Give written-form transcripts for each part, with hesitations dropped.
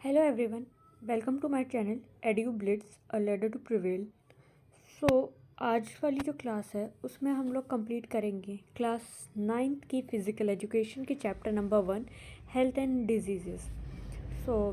Hello everyone, welcome to my channel Edu Blitz a ladder to prevail। आज वाली जो class है उसमें हम लोग कंप्लीट करेंगे क्लास 9th की फिज़िकल एजुकेशन के chapter number 1 health and diseases.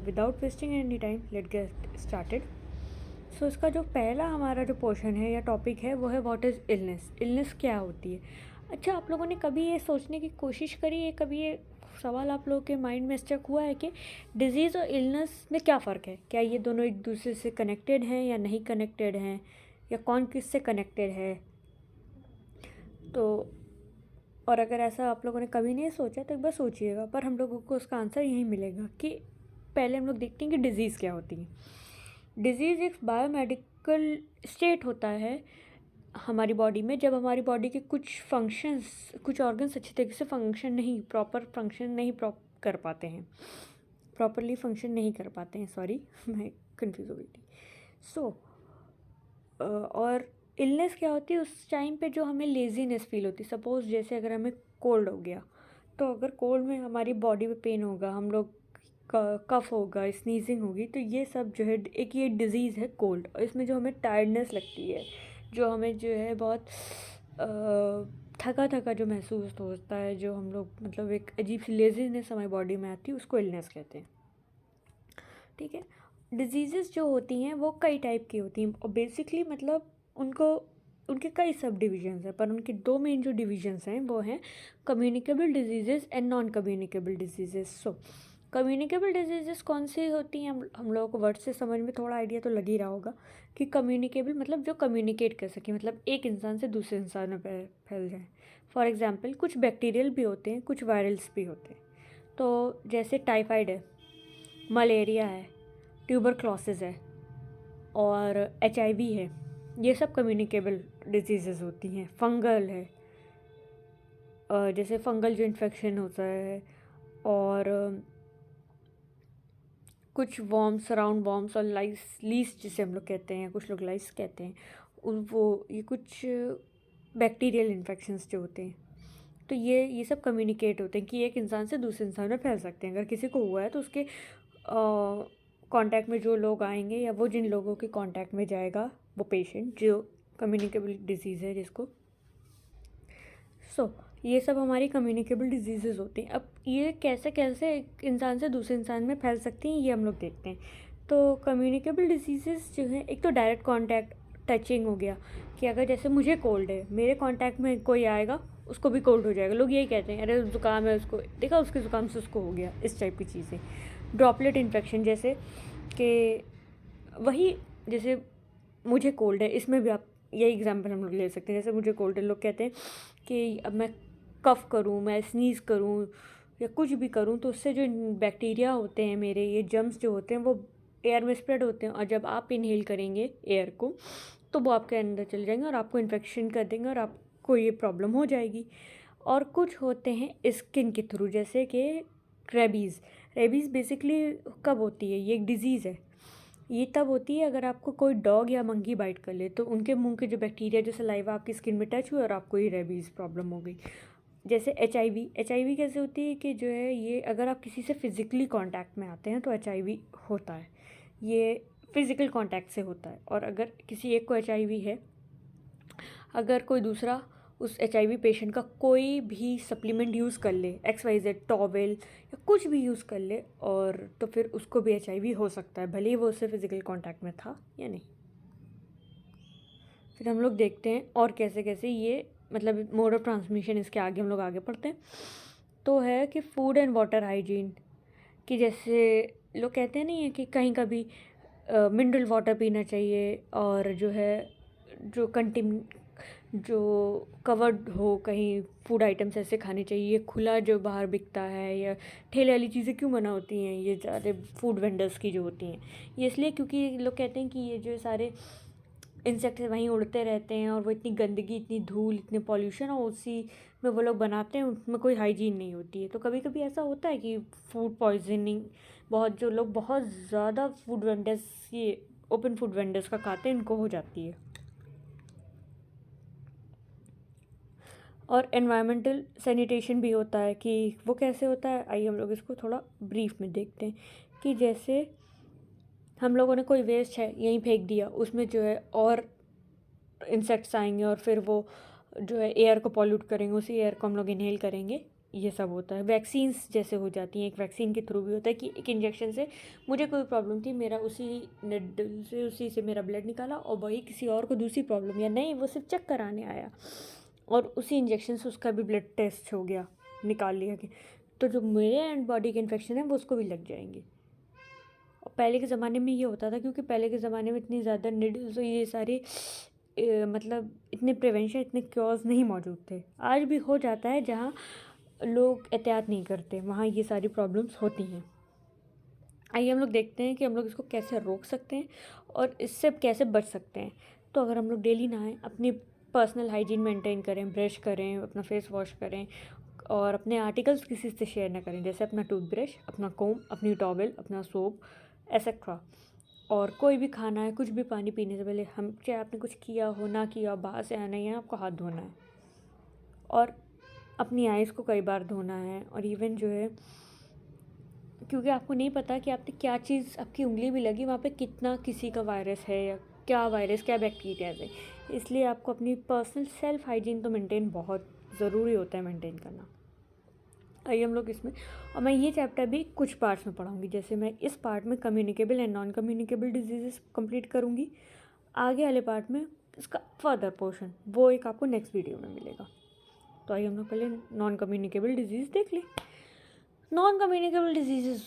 Without wasting any time let get started. इसका जो पहला हमारा जो पोर्शन है या टॉपिक है वो है व्हाट इज़ इलनेस। इलनेस क्या होती है? अच्छा, आप लोगों ने कभी ये सोचने की कोशिश करी है, कभी ये सवाल आप लोगों के माइंड में स्टक हुआ है कि डिजीज़ और इलनेस में क्या फ़र्क है? क्या ये दोनों एक दूसरे से कनेक्टेड हैं या नहीं कनेक्टेड हैं, या कौन किससे कनेक्टेड है? तो और अगर ऐसा आप लोगों ने कभी नहीं सोचा तो एक बार सोचिएगा, पर हम लोगों को उसका आंसर यही मिलेगा कि पहले हम लोग देखते हैं कि डिज़ीज़ क्या होती है। डिज़ीज़ एक बायोमेडिकल स्टेट होता है हमारी बॉडी में, जब हमारी बॉडी के कुछ ऑर्गन्स अच्छी तरीके से कर पाते हैं, प्रॉपरली फंक्शन नहीं कर पाते हैं। सॉरी मैं कंफ्यूज हो गई थी। और इलनेस क्या होती है? उस टाइम पे जो हमें लेज़ीनेस फील होती है। सपोज़ जैसे अगर हमें कोल्ड हो गया, तो अगर कोल्ड में हमारी बॉडी में पेन होगा, हम लोग कफ होगा, स्नीजिंग होगी, तो ये सब जो है एक ये डिज़ीज़ है कोल्ड। और इसमें जो हमें टायर्डनेस लगती है, जो हमें जो है बहुत थका थका जो महसूस होता है, जो हम लोग मतलब एक अजीब सी लेज़ीनेस हमारी बॉडी में आती है, उसको इलनेस कहते हैं। ठीक है। डिजीज़ेस जो होती हैं वो कई टाइप की होती हैं, और बेसिकली मतलब उनके कई सब डिविजन्स हैं, पर उनके दो मेन जो डिविजन्स हैं वो हैं communicable diseases and non communicable diseases. Communicable diseases कौन सी होती हैं? हम लोगों को वर्ड से समझ में थोड़ा आइडिया तो लग ही रहा होगा कि कम्युनिकेबल मतलब जो कम्युनिकेट कर सके, मतलब एक इंसान से दूसरे इंसान में फैल जाए। फॉर एग्ज़ाम्पल कुछ बैक्टीरियल भी होते हैं, कुछ वायरल्स भी होते हैं। तो जैसे टाइफाइड है, मलेरिया है, ट्यूबरक्लोसिस है और HIV है, ये सब कम्युनिकेबल डिजीज़ेस होती हैं। फंगल है, जैसे फंगल जो इन्फेक्शन होता है, और कुछ वॉर्म्स, राउंड वॉर्म्स और लीस जिसे हम लोग कहते हैं, कुछ लोग लाइस कहते हैं, ये कुछ बैक्टीरियल इन्फेक्शंस जो होते हैं। तो ये सब कम्युनिकेट होते हैं कि एक इंसान से दूसरे इंसान में फैल सकते हैं। अगर किसी को हुआ है तो उसके कांटेक्ट में जो लोग आएंगे, या वो जिन लोगों के कांटेक्ट में जाएगा, वो पेशेंट जो कम्युनिकेबल डिजीज़ है जिसको। ये सब हमारी कम्युनिकेबल डिजीज़ेज़ होती हैं। अब ये कैसे कैसे एक इंसान से दूसरे इंसान में फैल सकती हैं, ये हम लोग देखते हैं। तो कम्युनिकेबल डिजीज़ेज़ जो हैं, एक तो डायरेक्ट कांटेक्ट, टचिंग हो गया, कि अगर जैसे मुझे कोल्ड है, मेरे कांटेक्ट में कोई आएगा, उसको भी कोल्ड हो जाएगा। लोग यही कहते हैं, अरे ज़ुकाम है, उसको देखा, उसके ज़ुकाम से उसको हो गया, इस टाइप की चीज़ें। ड्रॉपलेट इन्फेक्शन, जैसे कि वही, जैसे मुझे कोल्ड है, इसमें भी आप यही एग्जांपल हम लोग ले सकते हैं। जैसे मुझे कोल्ड है, लोग कहते हैं कि अब मैं कफ़ करूँ, मैं स्नीज़ करूँ या कुछ भी करूँ, तो उससे जो बैक्टीरिया होते हैं, मेरे ये जर्म्स जो होते हैं, वो एयर में स्प्रेड होते हैं, और जब आप इनहेल करेंगे एयर को, तो वो आपके अंदर चले जाएंगे और आपको इन्फेक्शन कर देंगे और आपको ये प्रॉब्लम हो जाएगी। और कुछ होते हैं स्किन के थ्रू, जैसे कि रेबीज़। रेबीज़ बेसिकली कब होती है? ये एक डिज़ीज़ है। ये तब होती है अगर आपको कोई डॉग या मंकी बाइट कर ले, तो उनके मुंह के जो बैक्टीरिया, जो सलाइवा आपकी स्किन में टच हुए और आपको ये रेबीज़ प्रॉब्लम हो गई। जैसे HIV कैसे होती है कि जो है, ये अगर आप किसी से फिज़िकली कांटेक्ट में आते हैं तो HIV होता है। ये फिज़िकल कांटेक्ट से होता है। और अगर किसी एक को HIV है, अगर कोई दूसरा उस HIV पेशेंट का कोई भी सप्लीमेंट यूज़ कर ले, XYZ टॉवेल या कुछ भी यूज़ कर ले, और तो फिर उसको भी HIV हो सकता है, भले ही वो उससे फिज़िकल कांटेक्ट में था या नहीं। फिर हम लोग देखते हैं और कैसे कैसे ये मतलब मोड ऑफ ट्रांसमिशन, इसके आगे हम लोग आगे पढ़ते हैं। तो है कि फूड एंड वाटर हाइजीन, कि जैसे लोग कहते हैं नहीं है कि कहीं कभी मिनरल वाटर पीना चाहिए, और जो है जो जो कवर्ड हो, कहीं फूड आइटम्स ऐसे खाने चाहिए। खुला जो बाहर बिकता है या ठेले वाली चीज़ें क्यों मना होती हैं, ये सारे फूड वेंडर्स की जो होती हैं, ये इसलिए क्योंकि लोग कहते हैं कि ये जो सारे इंसेक्ट वहीं उड़ते रहते हैं, और वो इतनी गंदगी, इतनी धूल, इतने पॉल्यूशन, और उसी में वो लोग बनाते हैं, उसमें कोई हाइजीन नहीं होती है। तो कभी कभी ऐसा होता है कि फूड पॉइजनिंग, जो लोग बहुत ज़्यादा फूड वेंडर्स, ये ओपन फूड वेंडर्स का खाते हैं, इनको हो जाती है। और एनवायरमेंटल सैनिटेशन भी होता है कि वो कैसे होता है, आइए हम लोग इसको थोड़ा ब्रीफ में देखते हैं। कि जैसे हम लोगों ने कोई वेस्ट है यहीं फेंक दिया, उसमें जो है और इंसेक्ट्स आएंगे और फिर वो जो है एयर को पॉल्यूट करेंगे, उसी एयर को हम लोग इनहेल करेंगे, ये सब होता है। वैक्सीन्स जैसे हो जाती हैं, एक वैक्सीन के थ्रू भी होता है कि एक इंजेक्शन से मुझे कोई प्रॉब्लम थी, मेरा उसी निडल से उसी से मेरा ब्लड निकाला और वही किसी और को दूसरी प्रॉब्लम, या नहीं वो सिर्फ चेक कराने आया और उसी इंजेक्शन से उसका भी ब्लड टेस्ट हो गया, निकाल लिया गया, तो जो मेरे एंड बॉडी के इन्फेक्शन है वो उसको भी लग जाएंगे। और पहले के ज़माने में ये होता था क्योंकि पहले के ज़माने में इतनी ज़्यादा निडल्स और ये सारे मतलब इतने प्रिवेंशन, इतने क्योर्स नहीं मौजूद थे। आज भी हो जाता है, जहाँ लोग एहतियात नहीं करते वहाँ ये सारी प्रॉब्लम्स होती हैं। आइए हम लोग देखते हैं कि हम लोग इसको कैसे रोक सकते हैं और इससे कैसे बच सकते हैं। तो अगर हम लोग डेली नहाएं, अपनी पर्सनल हाइजीन मेंटेन करें, ब्रश करें, अपना फेस वॉश करें और अपने आर्टिकल्स किसी से शेयर ना करें, जैसे अपना टूथब्रश, अपना कोम, अपनी टॉवल, अपना सोप एसेट्रा। और कोई भी खाना है, कुछ भी पानी पीने से पहले हम, चाहे आपने कुछ किया हो ना किया हो, बाहर से आना है, आपको हाथ धोना है और अपनी आइज़ को कई बार धोना है। और इवन जो है, क्योंकि आपको नहीं पता कि आपने क्या चीज़, आपकी उंगली भी लगी वहाँ पे कितना किसी का वायरस है या क्या वायरस, क्या बैक्टीरियाज है, इसलिए आपको अपनी पर्सनल सेल्फ हाइजीन तो मेंटेन बहुत ज़रूरी होता है मेंटेन करना। आइए हम लोग इसमें, और मैं ये चैप्टर भी कुछ पार्ट्स में पढ़ाऊँगी, जैसे मैं इस पार्ट में communicable and non communicable disease complete करूँगी, आगे वाले पार्ट में इसका फर्दर पोर्शन वो एक आपको नेक्स्ट वीडियो में मिलेगा। तो आइए हम लोग पहले नॉन कम्युनिकेबल डिजीज़ देख लें। नॉन कम्युनिकेबल डिजीज़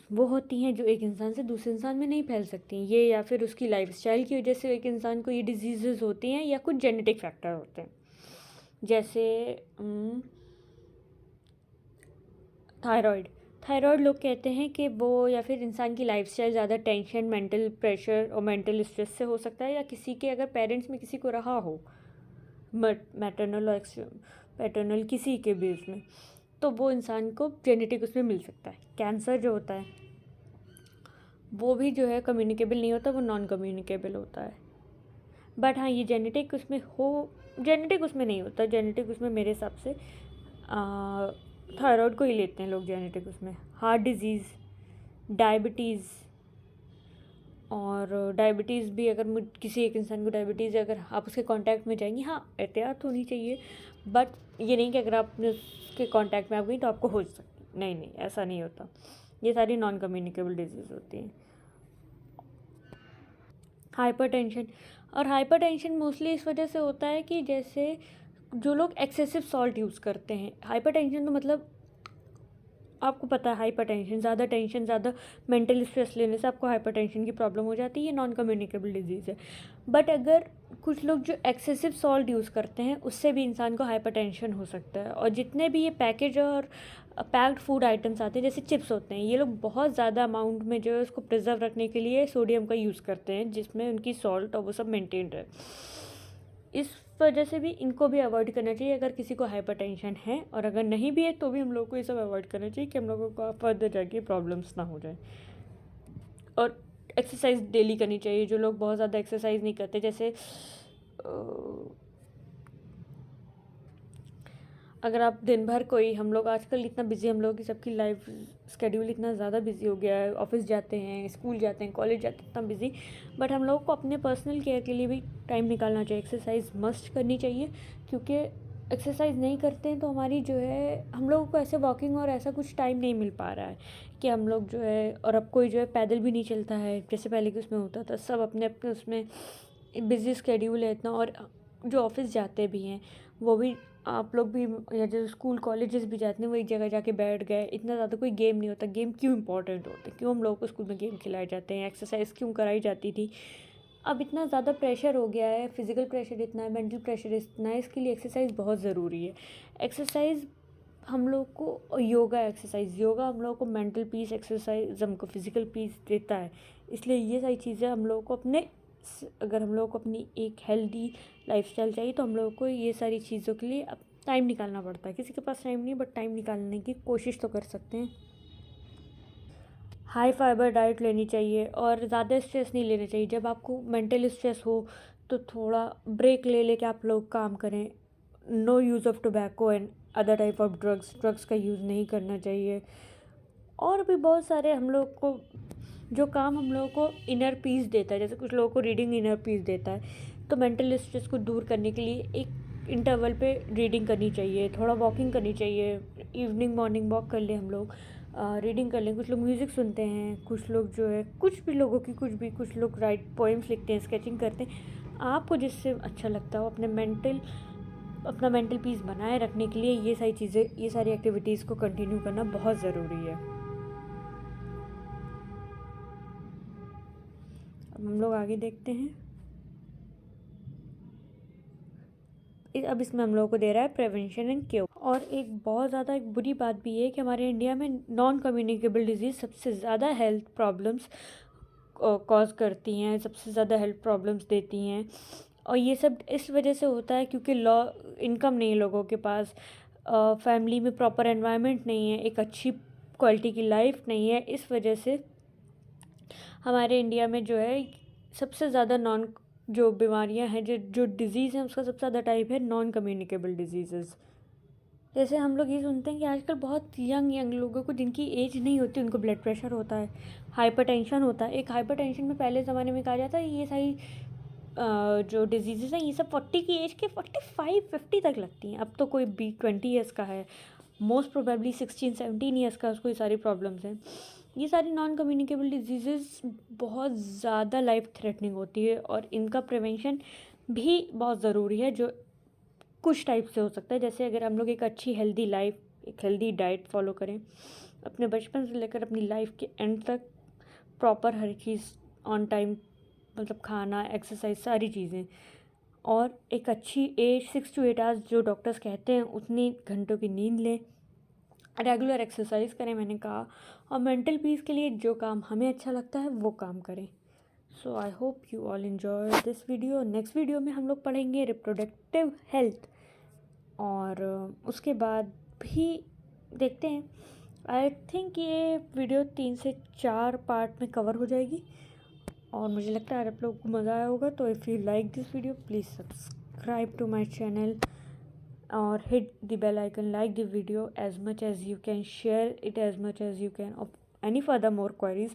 वो होती हैं जो एक इंसान से दूसरे इंसान में नहीं फैल सकती, ये या फिर उसकी लाइफस्टाइल की वजह से एक इंसान को ये डिजीज़ होती हैं, या कुछ जेनेटिक फैक्टर होते हैं, जैसे थायराइड लोग कहते हैं कि वो या फिर इंसान की लाइफस्टाइल ज़्यादा टेंशन, मेंटल प्रेशर और मेंटल स्ट्रेस से हो सकता है, या किसी के अगर पेरेंट्स में किसी को रहा हो, मैटरनल और पैटर्नल किसी के बेस में, तो वो इंसान को जेनेटिक उसमें मिल सकता है। कैंसर जो होता है वो भी जो है कम्युनिकेबल नहीं होता, वो नॉन कम्युनिकेबल होता है। बट हाँ, ये जेनेटिक उसमें जेनेटिक उसमें नहीं होता, जेनेटिक उसमें मेरे हिसाब से थायराइड को ही लेते हैं लोग जेनेटिक उसमें। हार्ट डिजीज़, डायबिटीज़, और डायबिटीज़ भी अगर किसी एक इंसान को डायबिटीज़ है, अगर आप उसके कांटेक्ट में जाएंगी, हाँ एहतियात होनी चाहिए, बट ये नहीं कि अगर आप उसके कांटेक्ट में आप गई तो आपको हो सकती, नहीं ऐसा नहीं होता। ये सारी नॉन कम्युनिकेबल डिजीज़ होती हैं। हाइपरटेंशन, और हाइपरटेंशन मोस्टली इस वजह से होता है कि जैसे जो लोग एक्सेसिव सॉल्ट यूज़ करते हैं, हाइपरटेंशन तो मतलब आपको पता है हाइपरटेंशन, ज़्यादा टेंशन, ज़्यादा मेंटल स्ट्रेस लेने से आपको हाइपरटेंशन की प्रॉब्लम हो जाती है, ये नॉन कम्युनिकेबल डिजीज़ है। बट अगर कुछ लोग जो एक्सेसिव सॉल्ट यूज़ करते हैं उससे भी इंसान को हाइपरटेंशन हो सकता है। और जितने भी ये पैकेज और पैक्ड फूड आइटम्स आते हैं, जैसे चिप्स होते हैं, ये लोग बहुत ज़्यादा अमाउंट में जो है उसको प्रिजर्व रखने के लिए सोडियम का यूज़ करते हैं, जिसमें उनकी सॉल्ट और वो सब मेंटेन रहे। इस वजह से भी इनको भी अवॉइड करना चाहिए अगर किसी को हाइपरटेंशन है, और अगर नहीं भी है तो भी हम लोग को ये सब अवॉइड करना चाहिए कि हम लोगों को फर्दर जाके प्रॉब्लम्स ना हो जाए। और एक्सरसाइज डेली करनी चाहिए। जो लोग बहुत ज़्यादा एक्सरसाइज नहीं करते, जैसे अगर आप दिन भर कोई, हम लोग आजकल इतना बिजी, हम लोग की सबकी लाइफ स्केड्यूल इतना ज़्यादा बिजी हो गया है, ऑफिस जाते हैं, स्कूल जाते हैं, कॉलेज जाते हैं, इतना बिजी, बट हम लोग को अपने पर्सनल केयर के लिए भी टाइम निकालना चाहिए। एक्सरसाइज मस्ट करनी चाहिए, क्योंकि एक्सरसाइज नहीं करते हैं तो हमारी जो है, हम लोगों को ऐसे वॉकिंग और ऐसा कुछ टाइम नहीं मिल पा रहा है कि हम लोग जो है, और अब कोई जो है पैदल भी नहीं चलता है जैसे पहले के उसमें होता था। सब अपने अपने उसमें बिजी स्केड्यूल है इतना, और जो ऑफिस जाते भी हैं वो भी, आप लोग भी, या जो स्कूल कॉलेजेस भी जाते हैं वो एक जगह जाके बैठ गए, इतना ज़्यादा कोई गेम नहीं होता। गेम क्यों इंपॉर्टेंट होते, क्यों हम लोगों को स्कूल में गेम खिलाए जाते हैं, एक्सरसाइज क्यों कराई जाती थी। अब इतना ज़्यादा प्रेशर हो गया है, फिजिकल प्रेशर इतना है, मेंटल प्रेशर इतना है, इसके लिए एक्सरसाइज बहुत ज़रूरी है। एक्सरसाइज हम लोग को, योगा हम लोग को मेंटल पीस, एक्सरसाइज हमको फिजिकल पीस देता है। इसलिए ये सारी चीज़ें हम लोगों को अगर हम लोग को अपनी एक हेल्दी लाइफस्टाइल चाहिए तो हम लोगों को ये सारी चीज़ों के लिए अब टाइम निकालना पड़ता है। किसी के पास टाइम नहीं, बट टाइम निकालने की कोशिश तो कर सकते हैं। हाई फाइबर डाइट लेनी चाहिए और ज़्यादा स्ट्रेस नहीं लेना चाहिए। जब आपको मेंटल स्ट्रेस हो तो थोड़ा ब्रेक ले लेके आप लोग काम करें, no use of tobacco and other type of drugs का यूज़ नहीं करना चाहिए। और भी बहुत सारे हम लोग को जो काम हम लोगों को इनर पीस देता है, जैसे कुछ लोगों को रीडिंग इनर पीस देता है, तो मेंटल स्ट्रेस को दूर करने के लिए एक इंटरवल पे रीडिंग करनी चाहिए, थोड़ा वॉकिंग करनी चाहिए, इवनिंग मॉर्निंग वॉक कर ले हम लोग, रीडिंग कर लें। कुछ लोग म्यूज़िक सुनते हैं, कुछ लोग जो है कुछ भी लोगों की कुछ भी, कुछ लोग राइट पोएम्स लिखते हैं, स्केचिंग करते हैं। आपको जिससे अच्छा लगता हो अपना मेंटल पीस बनाए रखने के लिए ये सारी चीज़ें, ये सारी एक्टिविटीज़ को कंटिन्यू करना बहुत ज़रूरी है। अब हम लोग आगे देखते हैं। अब इसमें हम लोगों को दे रहा है प्रिवेंशन एंड क्योर। और एक बहुत ज़्यादा एक बुरी बात भी है कि हमारे इंडिया में नॉन कम्युनिकेबल डिजीज़ सबसे ज़्यादा हेल्थ प्रॉब्लम्स कॉज करती हैं, सबसे ज़्यादा हेल्थ प्रॉब्लम्स देती हैं। और ये सब इस वजह से होता है क्योंकि इनकम नहीं है लोगों के पास, फैमिली में प्रॉपर एनवायरनमेंट नहीं है, एक अच्छी क्वालिटी की लाइफ नहीं है। इस वजह से हमारे इंडिया में जो है सबसे ज़्यादा जो बीमारियां हैं, जो डिज़ीज़ हैं, उसका सबसे ज़्यादा टाइप है नॉन कम्युनिकेबल डिजीज़। जैसे हम लोग ये सुनते हैं कि आजकल बहुत यंग लोगों को, जिनकी एज नहीं होती, उनको ब्लड प्रेशर होता है, हाइपरटेंशन होता है। एक हाइपरटेंशन में पहले ज़माने में कहा जाता है ये सारी जो डिजीज़ हैं ये सब 40 की एज के 45-50 तक लगती हैं। अब तो कोई 20 ईयर्स का है, मोस्ट प्रोबेबली 16-17 ईयर्स का, उसको ये सारी प्रॉब्लम्स हैं। ये सारी नॉन कम्युनिकेबल डिजीज़ बहुत ज़्यादा लाइफ थ्रेटनिंग होती है और इनका प्रिवेंशन भी बहुत ज़रूरी है, जो कुछ टाइप से हो सकता है। जैसे अगर हम लोग एक अच्छी हेल्दी लाइफ, एक हेल्दी डाइट फॉलो करें, अपने बचपन से लेकर अपनी लाइफ के एंड तक proper her cheese on time, मतलब खाना, एक्सरसाइज, सारी चीज़ें, और एक अच्छी 6 to 8 आवर्स जो डॉक्टर्स कहते हैं उतनी घंटों की नींद लें, रेगुलर एक्सरसाइज करें मैंने कहा, और मेंटल पीस के लिए जो काम हमें अच्छा लगता है वो काम करें। So I hope you all enjoy this video. Next video में हम लोग पढ़ेंगे रिप्रोडक्टिव हेल्थ, और उसके बाद भी देखते हैं। आई थिंक ये वीडियो 3 से 4 पार्ट में कवर हो जाएगी, और मुझे लगता है आप लोगों को मज़ा आया होगा। तो if you like this video please subscribe to my channel और hit the bell icon, like the video as much as you can, share it as much as you can. Of any further more queries,